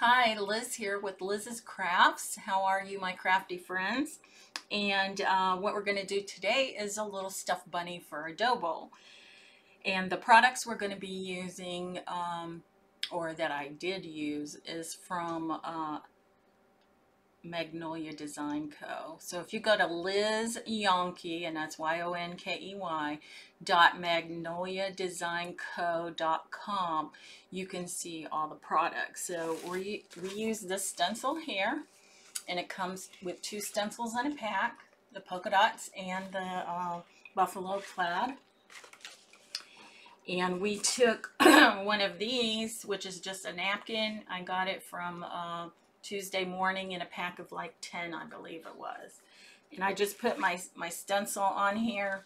Hi, Liz here with Liz's Crafts. How are you, my crafty friends? And what we're going to do today is a little stuffed bunny for a dough bowl. And the products we're going to be using, or that I did use, is from Magnolia Design Co. So if you go to Liz Yonkey, and that's YONKEY .magnoliadesignco.com, you can see all the products. So we use this stencil here, and it comes with 2 stencils in a pack, the polka dots and the buffalo plaid. And we took one of these, which is just a napkin. I got it from Tuesday Morning in a pack of like 10, I believe it was. And I just put my stencil on here,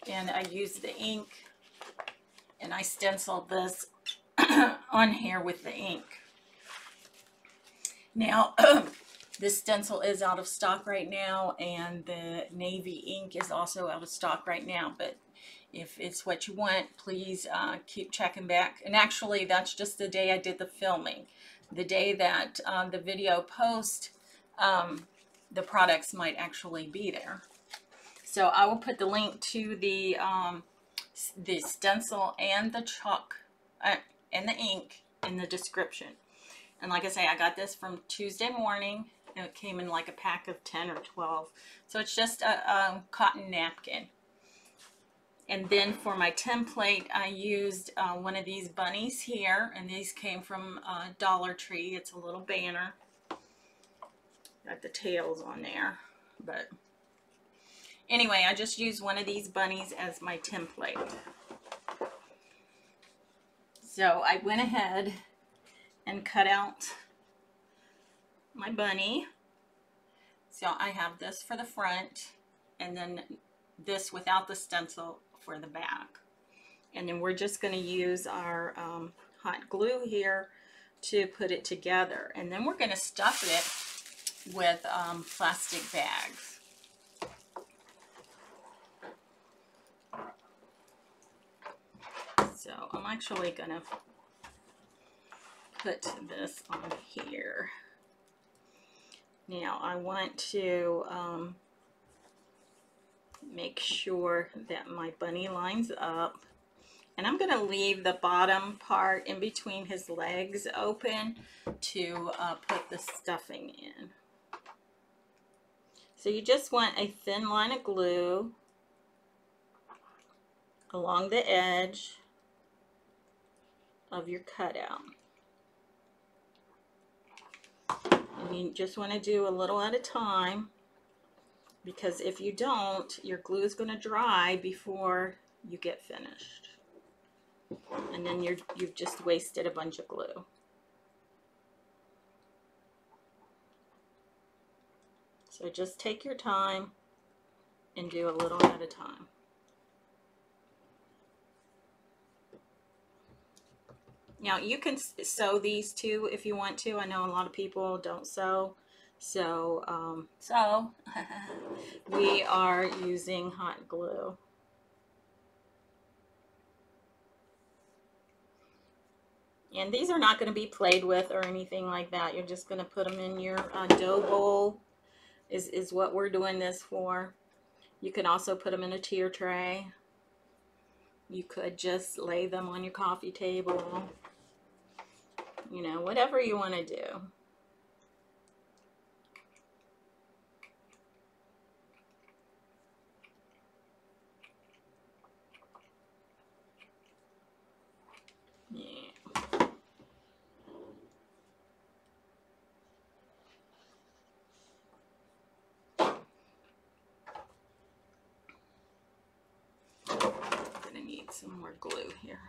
and I used the ink, and I stenciled this on here with the ink. Now, this stencil is out of stock right now, and the navy ink is also out of stock right now, but if it's what you want, please keep checking back. And actually, that's just the day I did the filming. The day that the video post, the products might actually be there. So I will put the link to the stencil and the chalk and the ink in the description. And like I say, I got this from Tuesday Morning, and it came in like a pack of 10 or 12. So it's just a cotton napkin. And then for my template, I used one of these bunnies here, and these came from Dollar Tree. It's a little banner. Got the tails on there. But anyway, I just used one of these bunnies as my template. So I went ahead and cut out my bunny. So I have this for the front, and then this without the stencil for the back. And then we're just going to use our hot glue here to put it together. And then we're going to stuff it with plastic bags. So I'm actually going to put this on here. Now I want to make sure that my bunny lines up, and I'm going to leave the bottom part in between his legs open to put the stuffing in. So you just want a thin line of glue along the edge of your cutout. And you just want to do a little at a time, because if you don't, your glue is going to dry before you get finished. And then you've just wasted a bunch of glue. So just take your time and do a little at a time. Now you can sew these too if you want to. I know a lot of people don't sew. So, we are using hot glue. And these are not going to be played with or anything like that. You're just going to put them in your dough bowl is what we're doing this for. You can also put them in a tier tray. You could just lay them on your coffee table. You know, whatever you want to do. Some more glue here.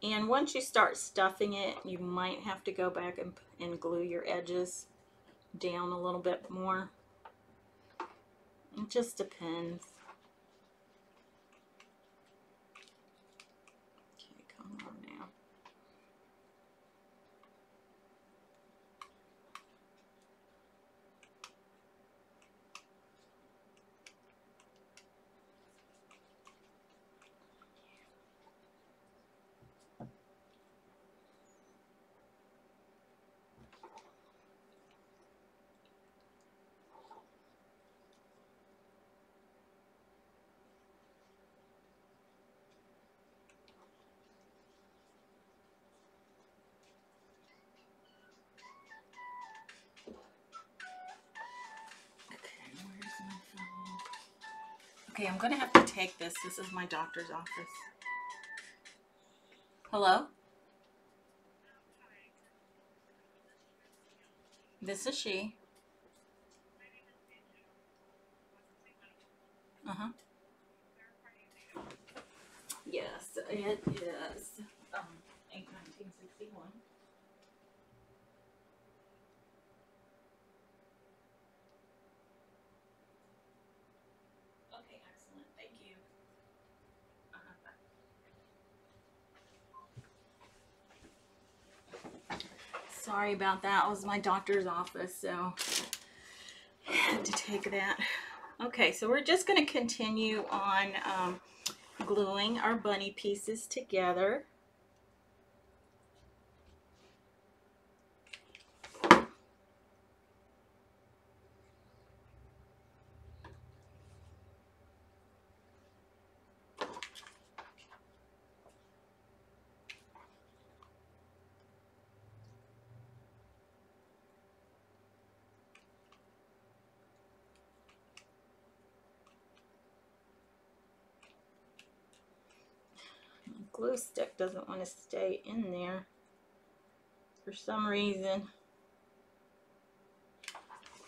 And once you start stuffing it, you might have to go back and glue your edges down a little bit more. It just depends. Okay, come on now. Okay, I'm gonna have to take this. This is my doctor's office. Hello? This is she. Uh-huh. Yes, it is. 1961. Okay, excellent. Thank you. Sorry about that. It was my doctor's office, so I had to take that. Okay, so we're just going to continue on gluing our bunny pieces together. Glue stick doesn't want to stay in there for some reason.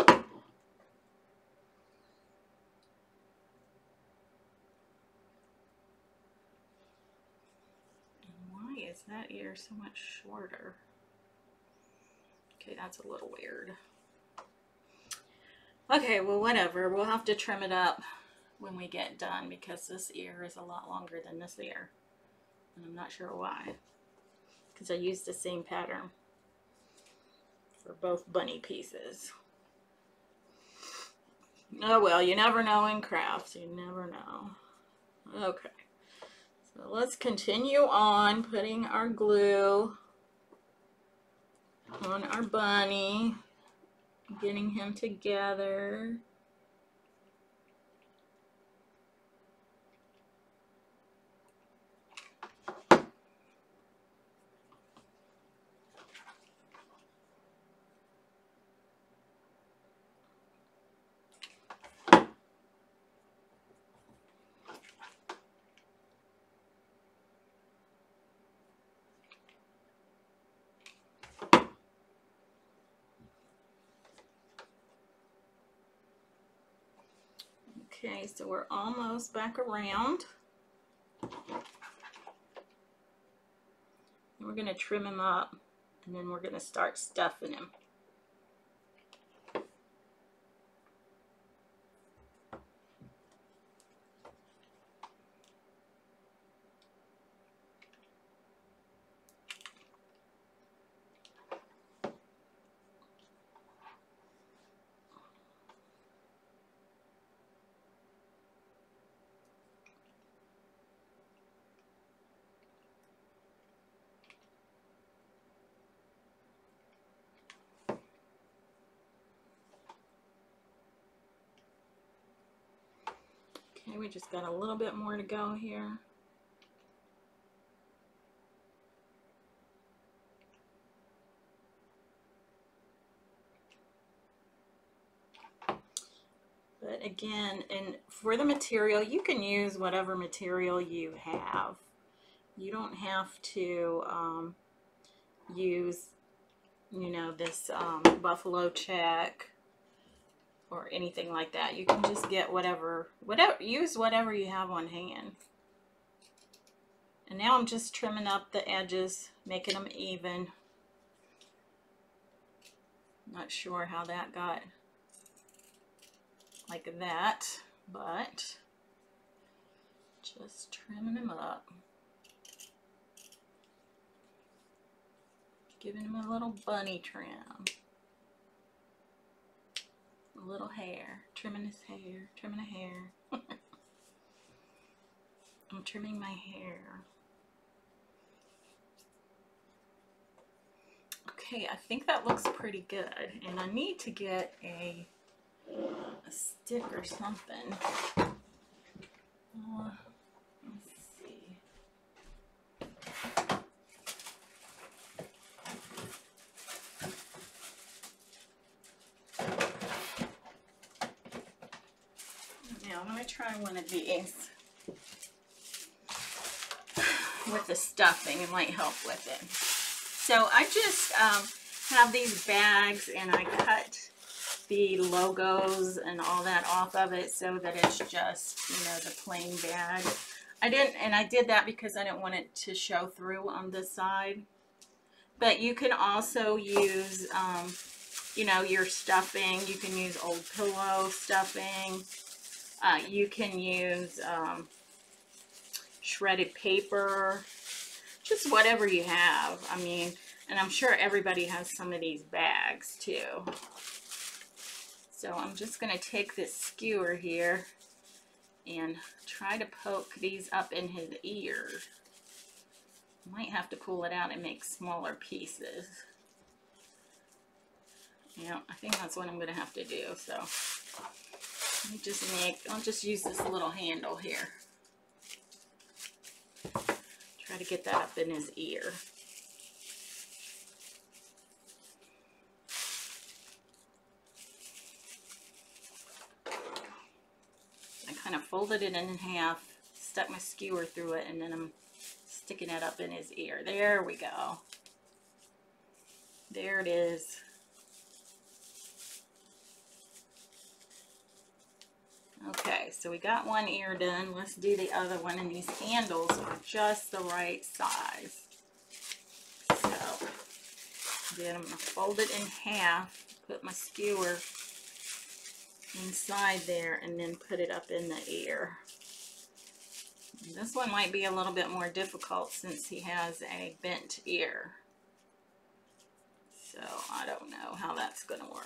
And why is that ear so much shorter? Okay, that's a little weird. Okay, well, whatever. We'll have to trim it up when we get done because this ear is a lot longer than this ear. And I'm not sure why. Because I used the same pattern for both bunny pieces. Oh well, you never know in crafts. You never know. Okay. So let's continue on putting our glue on our bunny. Getting him together. Okay, so we're almost back around. We're going to trim him up, and then we're going to start stuffing him. Okay, we just got a little bit more to go here. But again, and for the material, you can use whatever material you have. You don't have to use, you know, this buffalo check or anything like that. You can just get use whatever you have on hand. And now I'm just trimming up the edges, making them even. Not sure how that got like that, but just trimming them up. Giving him a little bunny trim. A little hair. Trimming his hair. Trimming a hair. I'm trimming my hair. Okay, I think that looks pretty good. And I need to get a stick or something. Let's see. Now I'm going to try one of these with the stuffing. It might help with it. So I just have these bags, and I cut the logos and all that off of it so that it's just, you know, the plain bag. I did that because I didn't want it to show through on this side. But you can also use, you know, your stuffing. You can use old pillow stuffing. You can use shredded paper, just whatever you have. I mean, and I'm sure everybody has some of these bags too. So I'm just going to take this skewer here and try to poke these up in his ear. Might have to pull it out and make smaller pieces. Yeah, I think that's what I'm going to have to do. So I'll just use this little handle here. Try to get that up in his ear. I kind of folded it in half, stuck my skewer through it, and then I'm sticking it up in his ear. There we go. There it is. Okay, so we got one ear done. Let's do the other one, and these handles are just the right size. So then I'm going to fold it in half, put my skewer inside there, and then put it up in the ear. And this one might be a little bit more difficult since he has a bent ear. So I don't know how that's going to work.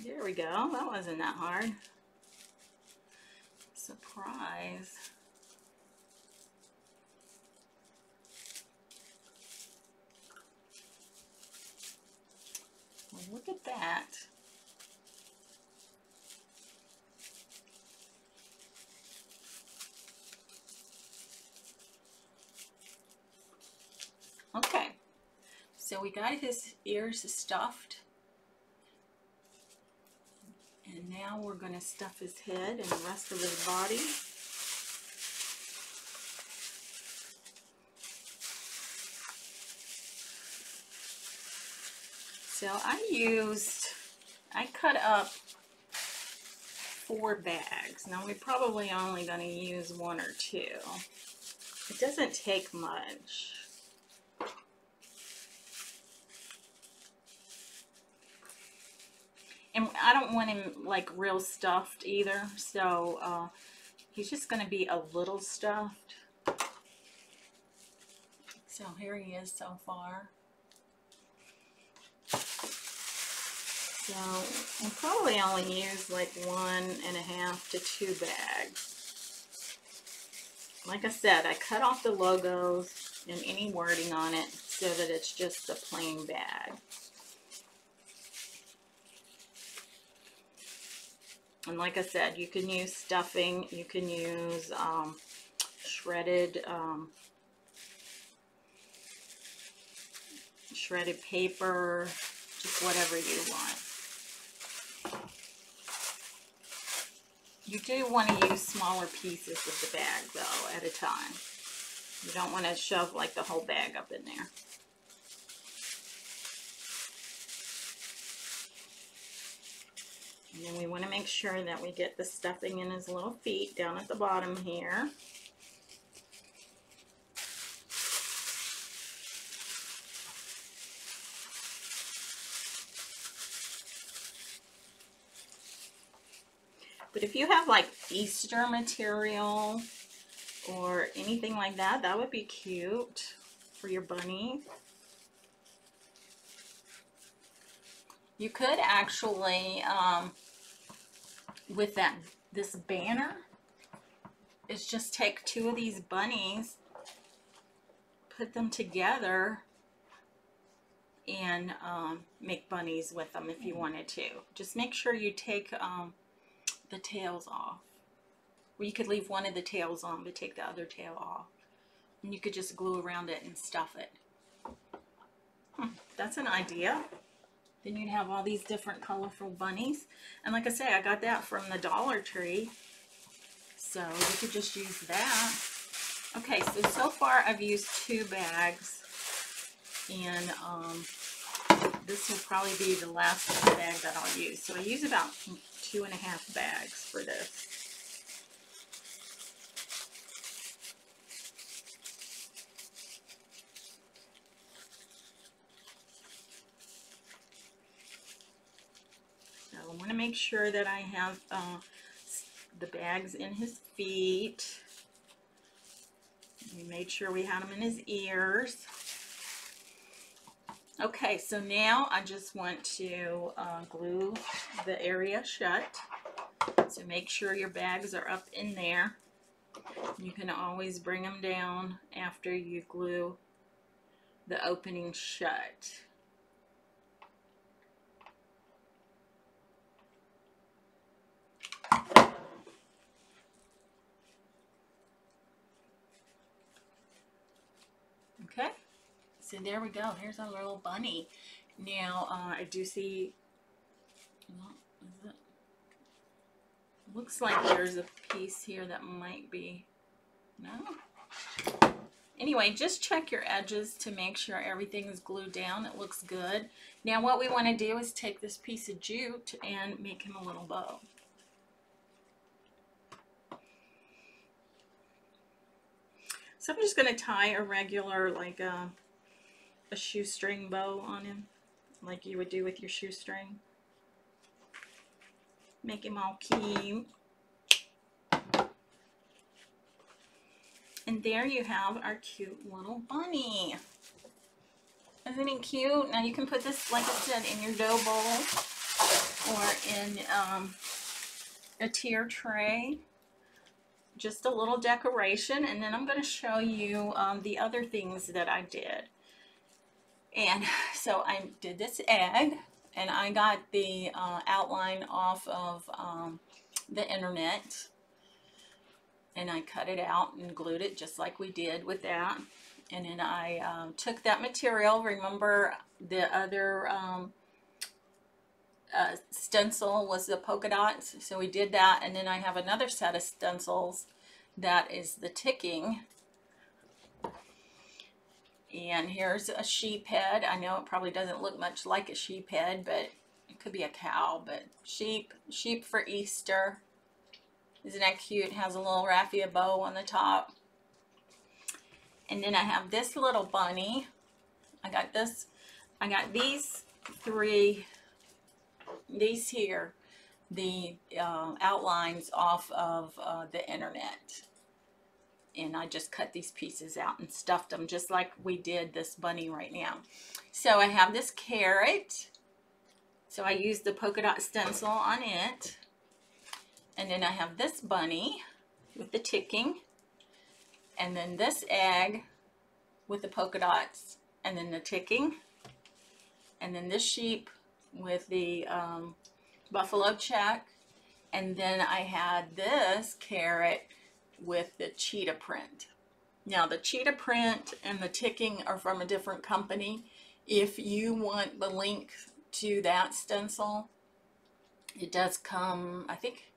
There we go. That wasn't that hard. Surprise. Well, look at that. Okay. So we got his ears stuffed. And now we're going to stuff his head and the rest of his body. So I cut up 4 bags. Now we're probably only going to use 1 or 2. It doesn't take much. And I don't want him like real stuffed either, so he's just going to be a little stuffed. So here he is so far. So I'll probably only use like 1.5 to 2 bags. Like I said, I cut off the logos and any wording on it so that it's just a plain bag. And like I said, you can use stuffing, you can use shredded paper, just whatever you want. You do want to use smaller pieces of the bag though at a time. You don't want to shove like the whole bag up in there. And then we want to make sure that we get the stuffing in his little feet down at the bottom here. But if you have like Easter material or anything like that, that would be cute for your bunny. You could actually, with this banner, is just take 2 of these bunnies, put them together, and make bunnies with them if you wanted to. Just make sure you take the tails off. Or you could leave one of the tails on, but take the other tail off. And you could just glue around it and stuff it. That's an idea. then you'd have all these different colorful bunnies. And like I say, I got that from the Dollar Tree. So you could just use that. Okay, so far I've used 2 bags. And this will probably be the last bag that I'll use. So I use about 2.5 bags for this. So I want to make sure that I have the bags in his feet. We made sure we had them in his ears. Okay, so now I just want to glue the area shut. So make sure your bags are up in there. You can always bring them down after you glue the opening shut. Okay, so there we go. Here's our little bunny. Now, I do see, well, is it? Looks like there's a piece here that might be, no? Anyway, just check your edges to make sure everything is glued down. It looks good. Now, what we want to do is take this piece of jute and make him a little bow. So I'm just going to tie a regular, like a shoestring bow on him, like you would do with your shoestring. Make him all cute. And there you have our cute little bunny. Isn't he cute? Now you can put this, like I said, in your dough bowl or in a tier tray. Just a little decoration, and then I'm going to show you the other things that I did. And so I did this egg, and I got the outline off of the internet, and I cut it out and glued it just like we did with that. And then I took that material. Remember the other stencil was the polka dots, so we did that. And then I have another set of stencils that is the ticking. And here's a sheep head. I know it probably doesn't look much like a sheep head, but it could be a cow. But sheep for Easter. Isn't that cute? It has a little raffia bow on the top. And then I have this little bunny. I got these 3, these here, the outlines off of the internet. And I just cut these pieces out and stuffed them just like we did this bunny right now. So I have this carrot. So I used the polka dot stencil on it. And then I have this bunny with the ticking. And then this egg with the polka dots and then the ticking. And then this sheep with the buffalo check. And then I had this carrot with the cheetah print. Now the cheetah print and the ticking are from a different company. If you want the link to that stencil, it does come, I think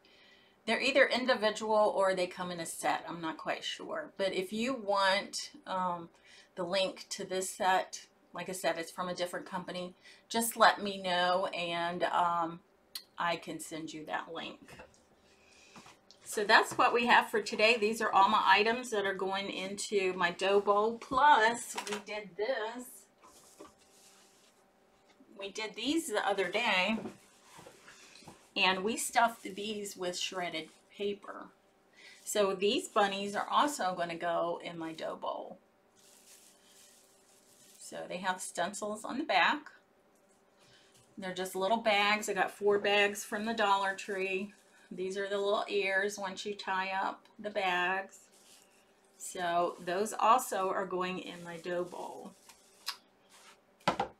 they're either individual or they come in a set. I'm not quite sure. But if you want the link to this set, like I said, it's from a different company, just let me know and I can send you that link. So that's what we have for today. These are all my items that are going into my dough bowl. Plus, we did this. We did these the other day. And we stuffed these with shredded paper. So these bunnies are also going to go in my dough bowl. So they have stencils on the back. They're just little bags. I got 4 bags from the Dollar Tree. These are the little ears once you tie up the bags. So those also are going in my dough bowl.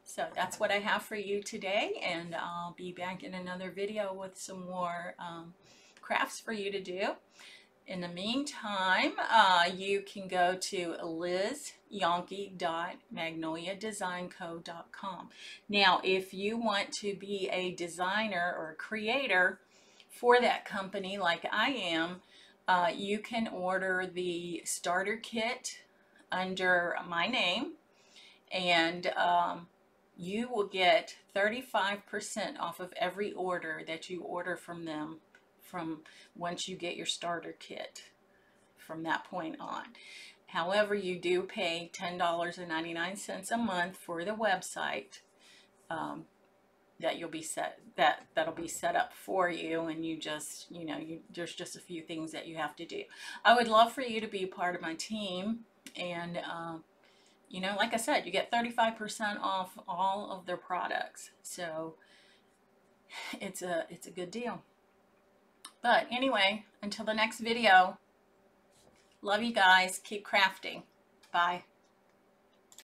So that's what I have for you today, and I'll be back in another video with some more crafts for you to do. In the meantime, you can go to lizyonke.magnoliadesignco.com. Now, if you want to be a designer or a creator for that company like I am, you can order the starter kit under my name, and you will get 35% off of every order that you order from them from once you get your starter kit from that point on. However, you do pay $10.99 a month for the website that you'll be that'll be set up for you, and you just, you know, there's just a few things that you have to do. I would love for you to be part of my team, and you know, like I said, you get 35% off all of their products. So it's a good deal. But anyway, until the next video, love you guys. Keep crafting. Bye.